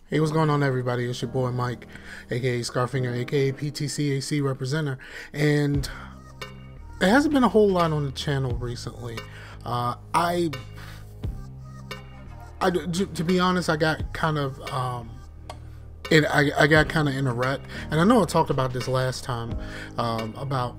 Hey, what's going on, everybody? It's your boy Mike, aka Scarfinger, aka PTCAC representer, and there hasn't been a whole lot on the channel recently. Uh, I, to be honest, I got kind of, I got kind of in a rut, and I know I talked about this last time, about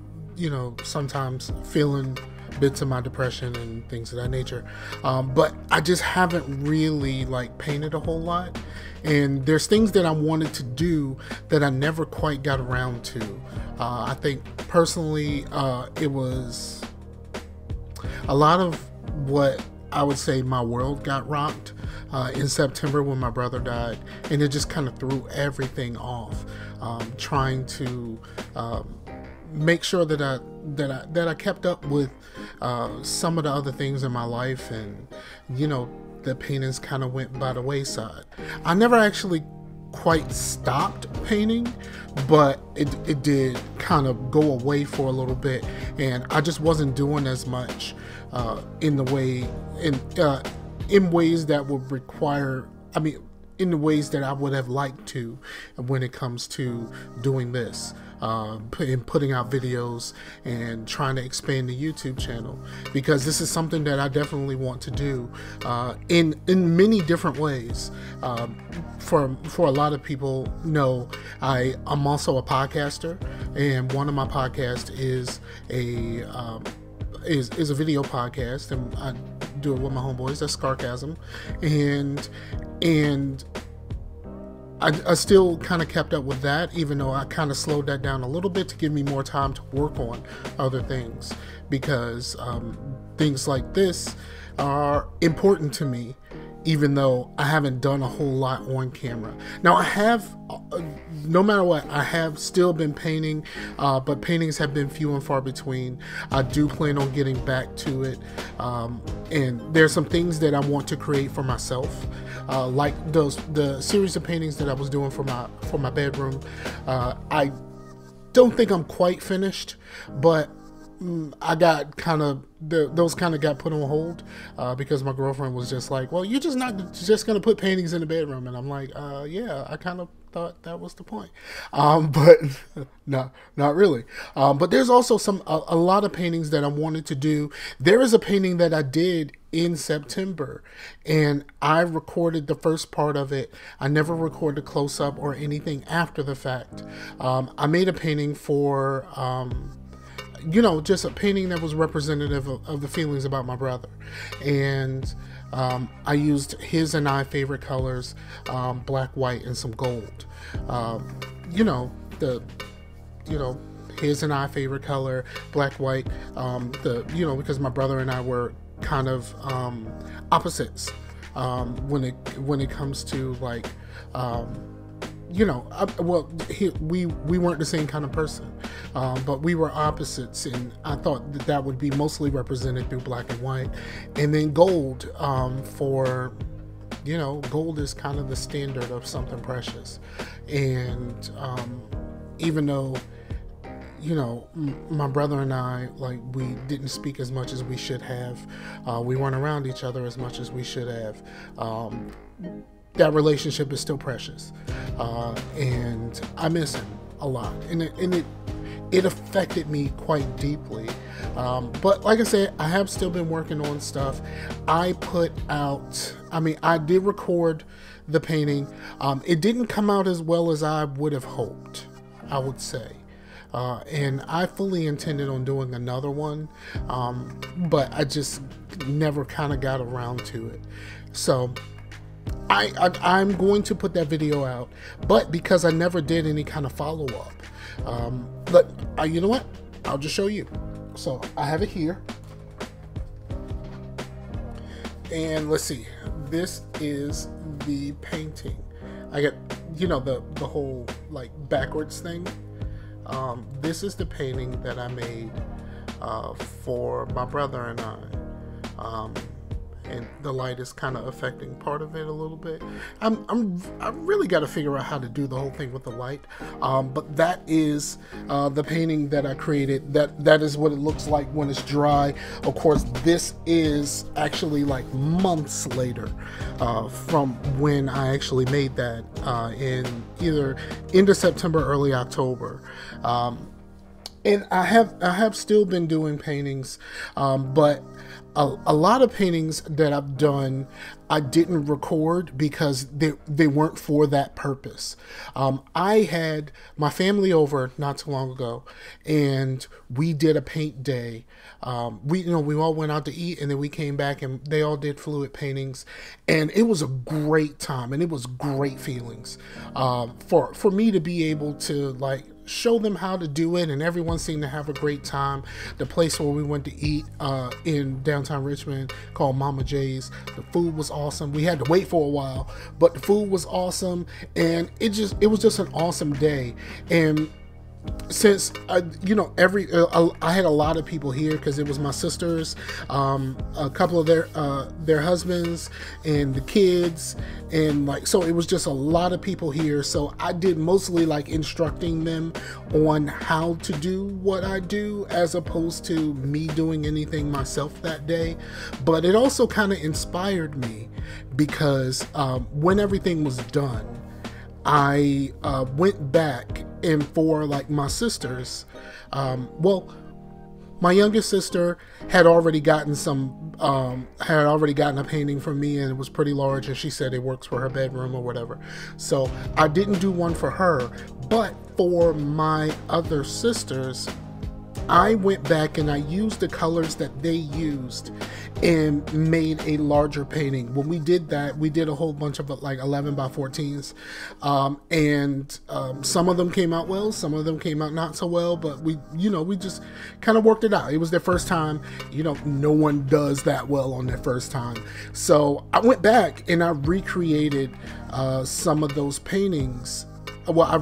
sometimes feeling bits of my depression and things of that nature, but I just haven't really painted a whole lot, and there's things that I wanted to do that I never quite got around to. I think personally, it was a lot of what I would say my world got rocked in September when my brother died, and it just kind of threw everything off. Trying to make sure that I kept up with some of the other things in my life, and the paintings kind of went by the wayside. I never actually quite stopped painting, but it did kind of go away for a little bit, and I just wasn't doing as much in ways that would require, in the ways that I would have liked to when it comes to doing this, putting out videos and trying to expand the YouTube channel, because this is something that I definitely want to do in many different ways. For a lot of people know, I'm also a podcaster, and one of my podcasts is a video podcast, and I do it with my homeboys. That's Scarcasm, and I still kind of kept up with that, even though I kind of slowed that down a little bit to give me more time to work on other things, because things like this are important to me, even though I haven't done a whole lot on camera. Now I have, no matter what, I have still been painting, but paintings have been few and far between. I do plan on getting back to it, and there's some things that I want to create for myself, like the series of paintings that I was doing for my bedroom. I don't think I'm quite finished, but I got those kind of got put on hold because my girlfriend was just like, well, you're just not just gonna put paintings in the bedroom, and I'm like, yeah, I kind of thought that was the point, but no, not really. But there's also a lot of paintings that I wanted to do. There is a painting that I did in September, and I recorded the first part of it. I never recorded close-up or anything after the fact. I made a painting for just a painting that was representative of the feelings about my brother, and I used his and I favorite colors, black, white, and some gold. His and I favorite color, black, white. Because my brother and I were kind of opposites when it comes to we weren't the same kind of person, but we were opposites, and I thought that would be mostly represented through black and white, and then gold, gold is kind of the standard of something precious, and even though my brother and I, we didn't speak as much as we should have, we weren't around each other as much as we should have, that relationship is still precious, and I miss him a lot, and it affected me quite deeply. But like I said, I have still been working on stuff. I did record the painting. It didn't come out as well as I would have hoped, I would say. And I fully intended on doing another one, but I just never kind of got around to it. So I'm going to put that video out, but because I never did any kind of follow-up, but you know what? I'll just show you. So I have it here, and let's see. This is the painting. I got the whole backwards thing. This is the painting that I made for my brother and I. and the light is kind of affecting part of it a little bit. I really got to figure out how to do the whole thing with the light. But that is the painting that I created. That is what it looks like when it's dry. Of course, this is actually like months later from when I actually made that in either end of September, early October. And I have still been doing paintings, but a lot of paintings that I've done, I didn't record because they weren't for that purpose. I had my family over not too long ago, and we did a paint day. We all went out to eat, and then we came back, and they all did fluid paintings, and it was a great time, and it was great feelings for me to be able to like show them how to do it, and everyone seemed to have a great time. The place where we went to eat in downtown Richmond called Mama J's, the food was awesome. We had to wait for a while, but the food was awesome, and it was just an awesome day. And since I had a lot of people here because it was my sisters, a couple of their husbands, and the kids, and like, so it was just a lot of people here. So I did mostly like instructing them on how to do what I do, as opposed to me doing anything myself that day. But it also kind of inspired me because when everything was done, I went back, and for like my sisters, my youngest sister had already gotten a painting from me, and it was pretty large, and she said it works for her bedroom or whatever. So I didn't do one for her, but for my other sisters, I went back and I used the colors that they used and made a larger painting. When we did that, we did a whole bunch of like 11 by 14s, and some of them came out well, some of them came out not so well, but we just kind of worked it out. It was their first time. No one does that well on their first time. So I went back and I recreated some of those paintings. Well, I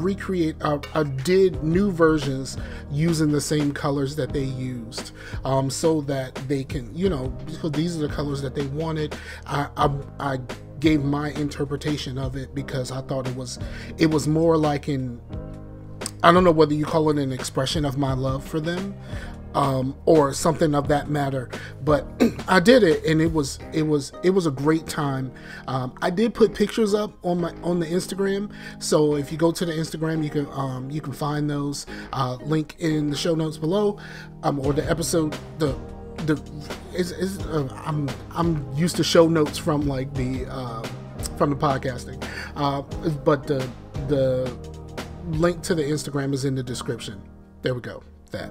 did new versions using the same colors that they used, so that they can, because these are the colors that they wanted. I gave my interpretation of it because I thought it was more like I don't know whether you call it an expression of my love for them, or something of that matter, but I did it, and it was a great time. I did put pictures up on the Instagram, so if you go to the Instagram, you can find those, link in the show notes below, or the episode. I'm used to show notes from like from the podcasting, but the link to the Instagram is in the description. There we go. That.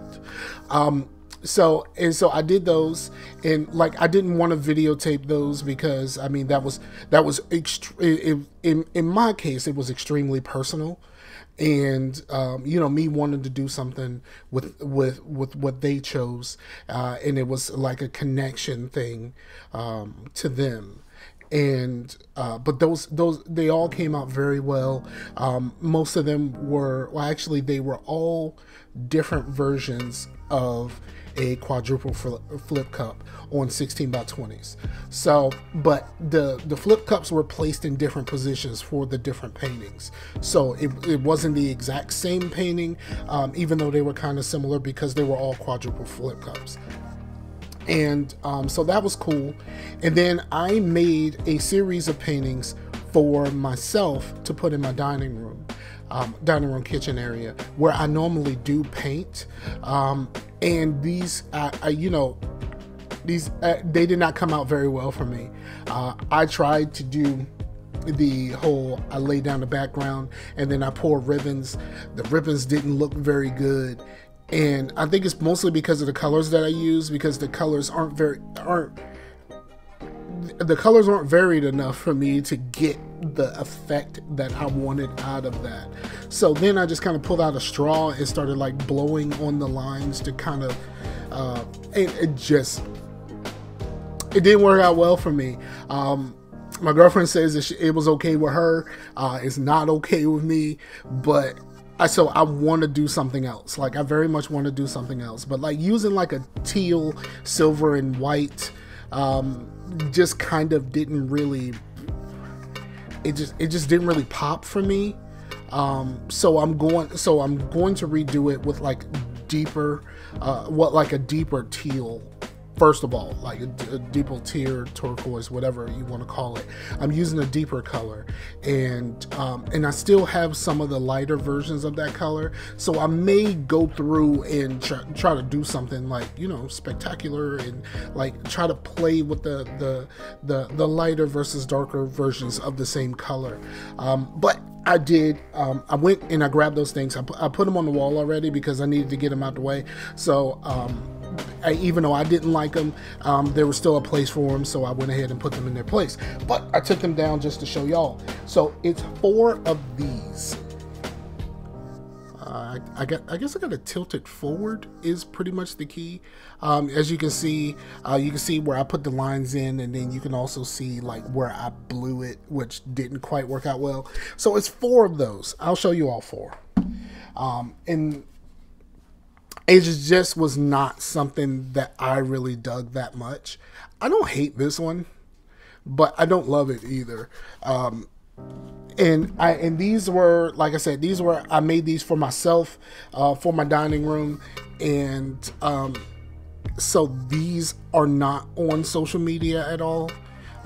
So I did those, and like I didn't want to videotape those because I mean that was in my case it was extremely personal, and me wanting to do something with what they chose, and it was like a connection thing to them. And but those they all came out very well. Most of them they were all different versions of a quadruple flip cup on 16 by 20s. So, but the flip cups were placed in different positions for the different paintings. So it wasn't the exact same painting, even though they were kind of similar because they were all quadruple flip cups. And so that was cool. And then I made a series of paintings for myself to put in my dining room kitchen area where I normally do paint. And these, they did not come out very well for me. I tried to do the whole, I lay down the background and then I pour ribbons. The ribbons didn't look very good. And I think it's mostly because of the colors that I use, because the colors aren't varied enough for me to get the effect that I wanted out of that. So then I just kind of pulled out a straw and started like blowing on the lines to kind of, it didn't work out well for me. My girlfriend says it was okay with her. It's not okay with me, but so I want to do something else. Like I very much want to do something else, but like using like a teal, silver, and white just kind of didn't really, it just didn't really pop for me. So I'm going to redo it with like deeper, like a deeper teal. First of all, like a deeper teal, turquoise, whatever you want to call it. I'm using a deeper color, and I still have some of the lighter versions of that color. So I may go through and try to do something like, you know, spectacular, and like try to play with the lighter versus darker versions of the same color. But I did. I went and I grabbed those things. I put them on the wall already because I needed to get them out the way. So. Even though I didn't like them, there was still a place for them, so I went ahead and put them in their place. But I took them down just to show y'all. So it's 4 of these. I guess I got to tilt it forward is pretty much the key. As you can see where I put the lines in, and then you can also see like where I blew it, which didn't quite work out well. So it's 4 of those. I'll show you all 4. And it just was not something that I really dug that much. I don't hate this one, but I don't love it either. And these were, like I said, I made these for myself, for my dining room. And so these are not on social media at all.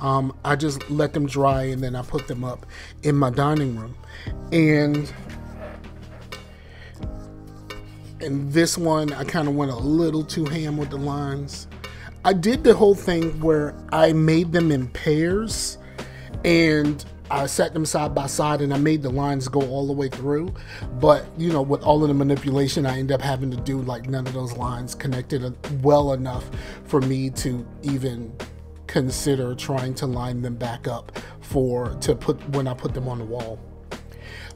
I just let them dry, and then I put them up in my dining room. And this one, I kind of went a little too ham with the lines. I did the whole thing where I made them in pairs, and I set them side by side, and I made the lines go all the way through. But, you know, with all of the manipulation, I ended up having to do like none of those lines connected well enough for me to even consider trying to line them back up when I put them on the wall.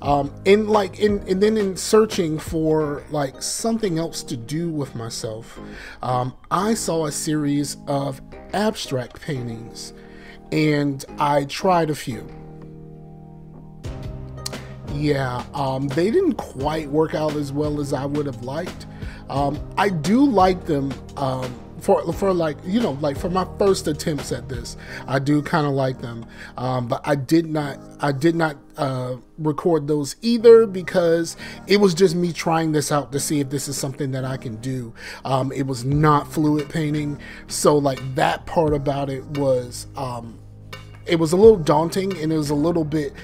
And then in searching for like something else to do with myself, I saw a series of abstract paintings, and I tried a few. Yeah, they didn't quite work out as well as I would have liked. I do like them, for like, you know, like for my first attempts at this, I do kind of like them. But I did not record those either, because it was just me trying this out to see if this is something that I can do. It was not fluid painting, so like that part about it was it was a little daunting, and it was a little bit,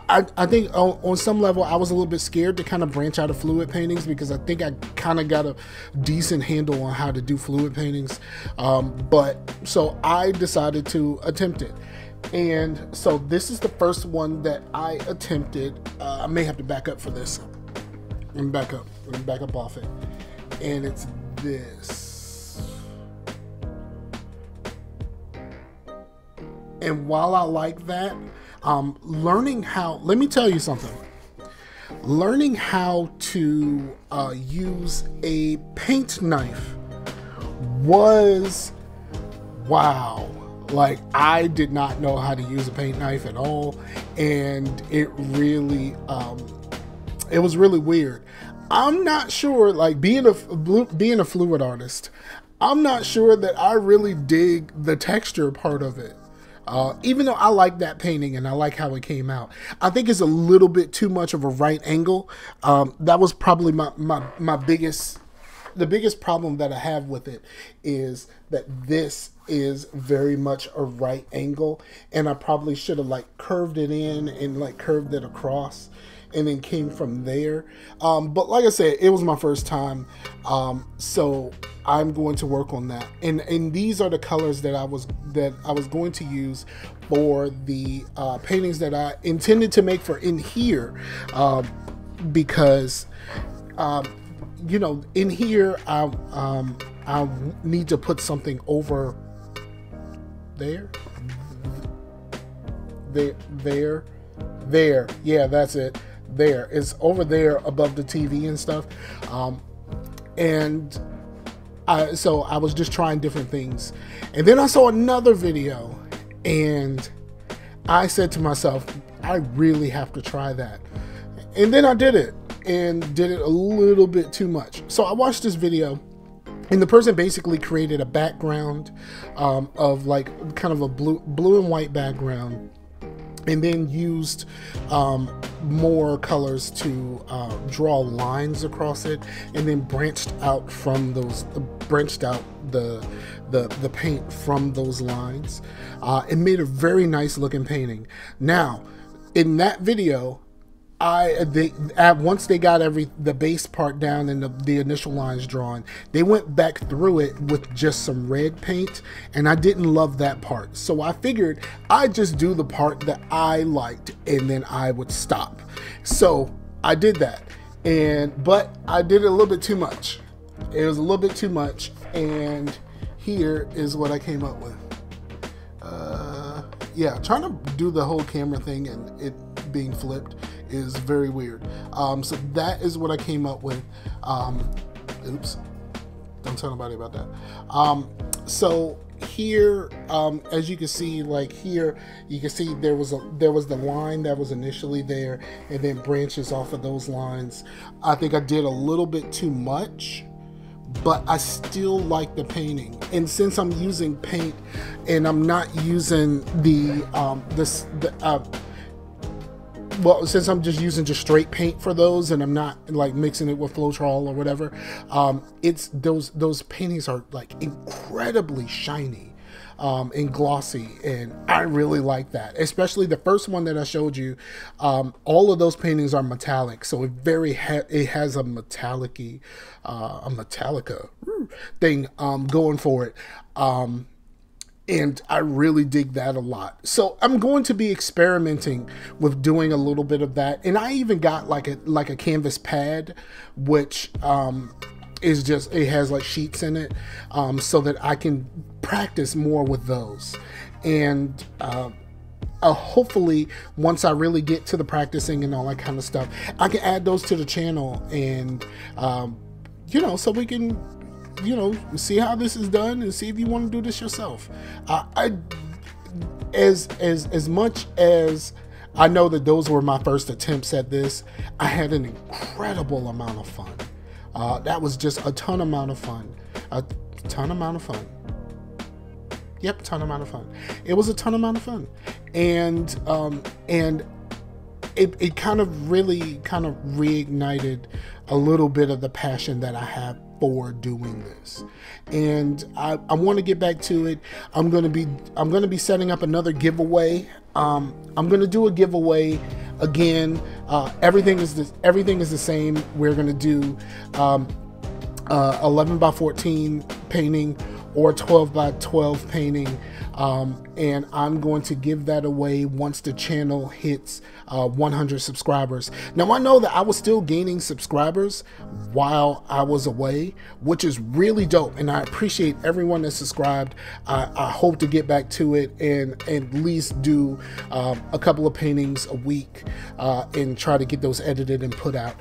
I think on some level I was a little bit scared to kind of branch out of fluid paintings, because I think I kind of got a decent handle on how to do fluid paintings. But so I decided to attempt it. And so this is the first one that I attempted. I may have to back up for this. Let me back up off it. And it's this. And while I like that, learning how, let me tell you something. Learning how to use a paint knife was, wow. Like, I did not know how to use a paint knife at all. And it really, it was really weird. I'm not sure, like being a fluid artist, I'm not sure that I really dig the texture part of it. Even though I like that painting and I like how it came out, I think it's a little bit too much of a right angle. That was probably my biggest problem that I have with it, is that this is very much a right angle, and I probably should have like curved it in and like curved it across, and then came from there. But like I said, it was my first time, so I'm going to work on that. And these are the colors that I was going to use for the paintings that I intended to make for in here, because you know, in here I need to put something over there. Yeah, that's it. There, it's over there above the TV and stuff. So I was just trying different things, and then I saw another video, and I said to myself, I really have to try that. And then I did it, and did it a little bit too much. So I watched this video, And the person basically created a background of like kind of a blue and white background, and then used more colors to draw lines across it, and then branched out the paint from those lines. It made a very nice looking painting. Now, in that video, once they got the base part down and the initial lines drawn, they went back through it with just some red paint, and I didn't love that part. So I figured I'd just do the part that I liked, and then I would stop. So I did that, but I did it a little bit too much. It was a little bit too much, and here is what I came up with. Yeah, trying to do the whole camera thing and it being flipped is very weird. So that is what I came up with. Oops, don't tell nobody about that. So here, as you can see, like here, you can see there was the line that was initially there, and then branches off of those lines. I think I did a little bit too much, but I still like the painting. And since I'm using paint and I'm not using since I'm just using just straight paint for those, and I'm not like mixing it with Floetrol or whatever, it's those paintings are like incredibly shiny and glossy, and I really like that. Especially the first one that I showed you, all of those paintings are metallic, so it has a metallic-y, a Metallica thing going for it. And I really dig that a lot. So I'm going to be experimenting with doing a little bit of that. And I even got like a canvas pad, which is just, it has like sheets in it, so that I can practice more with those. And hopefully once I really get to the practicing and all that kind of stuff, I can add those to the channel, and you know, so we can, you know, see how this is done and see if you want to do this yourself. As much as I know that those were my first attempts at this, I had an incredible amount of fun. That was just a ton amount of fun. Yep, ton amount of fun. It was a ton amount of fun. And it kind of reignited a little bit of the passion that I have for doing this, and I want to get back to it. I'm gonna be setting up another giveaway. I'm gonna do a giveaway again. Everything is the same. We're gonna do 11 by 14 painting or 12 by 12 painting, and I'm going to give that away once the channel hits 100 subscribers. Now, I know that I was still gaining subscribers while I was away, which is really dope, and I appreciate everyone that subscribed. I hope to get back to it and at least do a couple of paintings a week, and try to get those edited and put out.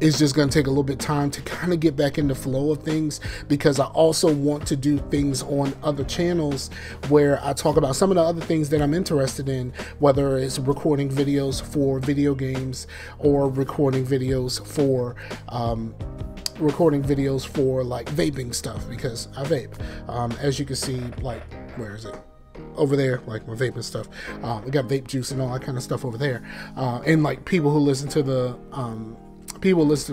It's just going to take a little bit of time to kind of get back in the flow of things, because I also want to do things on other channels where I talk about some of the other things that I'm interested in, whether it's recording videos for video games or recording videos for like vaping stuff, because I vape. As you can see, like, where is it? Over there, like my vaping stuff. We got vape juice and all that kind of stuff over there. And like people who listen to the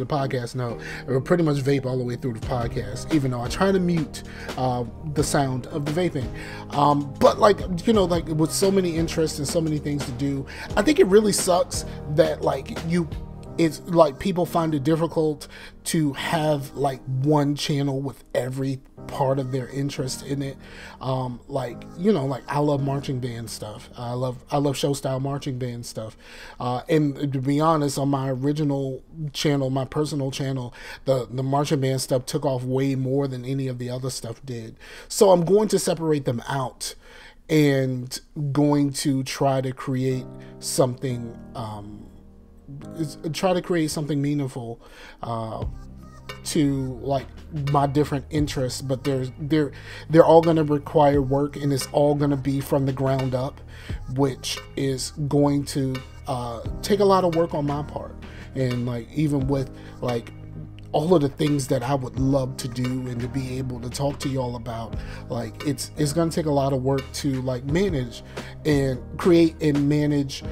podcast know I pretty much vape all the way through the podcast, even though I try to mute the sound of the vaping. But like, you know, like with so many interests and so many things to do, I think it really sucks that like it's like people find it difficult to have like one channel with every part of their interest in it. Like, you know, like I love marching band stuff. I love show style marching band stuff. And to be honest, on my original channel, my personal channel, the marching band stuff took off way more than any of the other stuff did. So I'm going to separate them out and going to try to create something, meaningful to like my different interests, but they're all going to require work, and it's all going to be from the ground up, which is going to take a lot of work on my part. And like even with like all of the things that I would love to do and to be able to talk to y'all about. Like it's going to take a lot of work to like manage and create and manage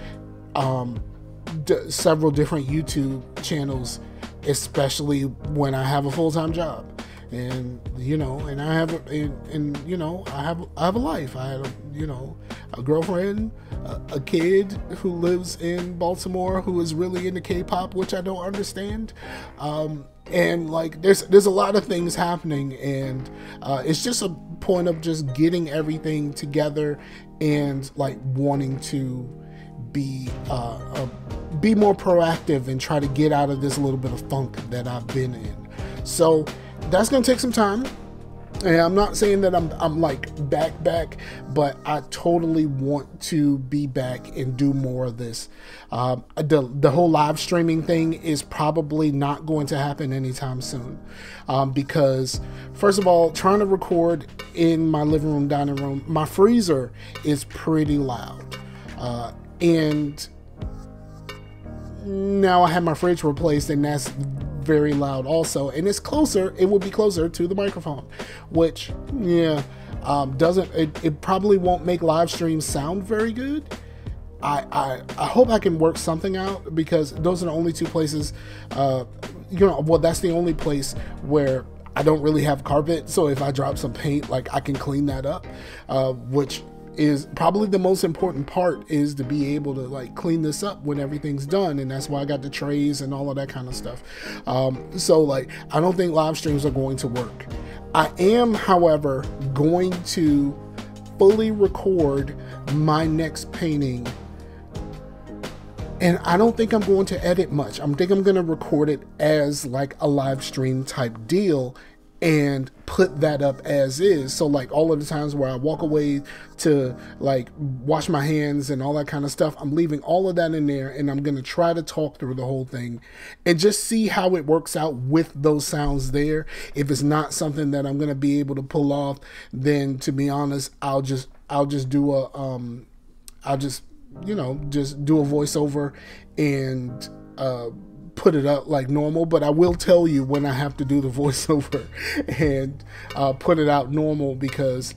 several different YouTube channels, especially when I have a full-time job. And you know, and I have you know, I have a life. I have a girlfriend, a kid who lives in Baltimore who is really into K-pop, which I don't understand. And like there's a lot of things happening, and it's just a point of just getting everything together and like wanting to be more proactive and try to get out of this little bit of funk that I've been in. So that's gonna take some time, and I'm not saying that I'm like back, but I totally want to be back and do more of this. The whole live streaming thing is probably not going to happen anytime soon, because first of all, trying to record in my living room, dining room, my freezer is pretty loud, and now I have my fridge replaced, and that's very loud also, and it will be closer to the microphone, which it probably won't make live streams sound very good. I hope I can work something out, because those are the only two places, that's the only place where I don't really have carpet, so if I drop some paint, like I can clean that up, which is probably the most important part, is to be able to like clean this up when everything's done, and that's why I got the trays and all of that kind of stuff. So like I don't think live streams are going to work. I am, however, going to fully record my next painting, and I don't think I'm going to edit much. I think I'm going to record it as like a live stream type deal and put that up as is. So like all of the times where I walk away to like wash my hands and all that kind of stuff, I'm leaving all of that in there, and I'm going to try to talk through the whole thing and just see how it works out with those sounds there. If it's not something that I'm going to be able to pull off, then to be honest, I'll just do a just do a voiceover and put it up like normal. But I will tell you when I have to do the voiceover and put it out normal, because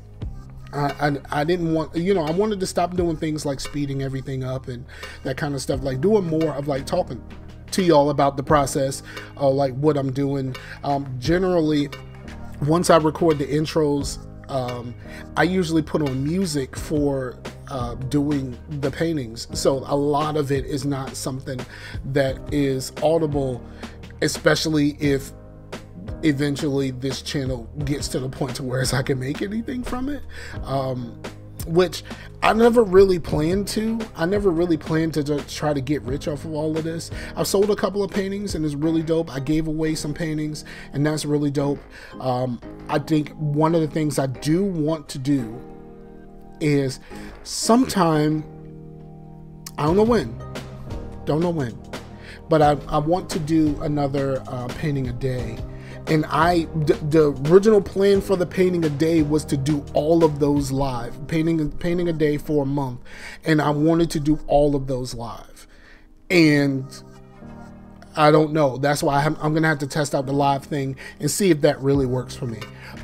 I didn't want, I wanted to stop doing things like speeding everything up and that kind of stuff, like doing more of like talking to y'all about the process, like what I'm doing. Generally, once I record the intros, I usually put on music for doing the paintings, so a lot of it is not something that is audible, especially if eventually this channel gets to the point to where I can make anything from it, which I never really planned to. I never really planned to just try to get rich off of all of this. I've sold a couple of paintings and it's really dope. I gave away some paintings and that's really dope. I think one of the things I do want to do is sometime, I don't know when, but I want to do another painting a day. And the original plan for the painting a day was to do all of those live, painting a day for a month, and I wanted to do all of those live. And I don't know. That's why I'm gonna have to test out the live thing and see if that really works for me.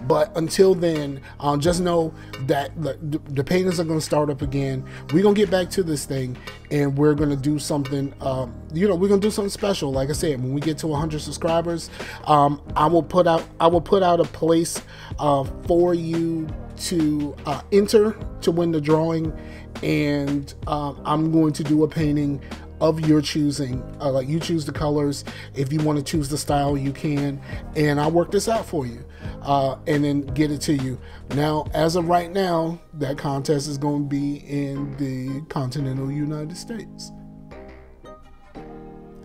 But until then, just know that the paintings are gonna start up again. We're gonna get back to this thing, and we're gonna do something. We're gonna do something special. Like I said, when we get to 100 subscribers, I will put out a place for you to enter to win the drawing, and I'm going to do a painting of your choosing. Like you choose the colors. If you want to choose the style, you can, and I'll work this out for you, and then get it to you. Now, as of right now, that contest is going to be in the continental United States.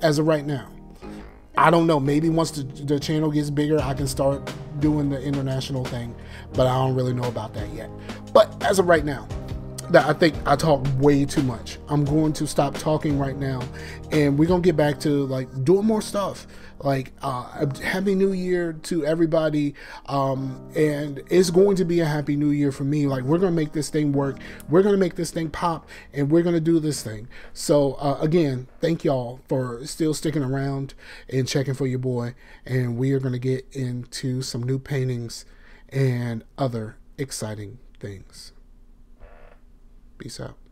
As of right now, I don't know. Maybe once the channel gets bigger, I can start doing the international thing, but I don't really know about that yet. But as of right now, that I think I talk way too much. I'm going to stop talking right now, and we're gonna get back to like doing more stuff. Like happy new year to everybody, and it's going to be a happy new year for me. Like, we're gonna make this thing work, we're gonna make this thing pop, and we're gonna do this thing. So again, thank y'all for still sticking around and checking for your boy, and we are gonna get into some new paintings and other exciting things. Peace out.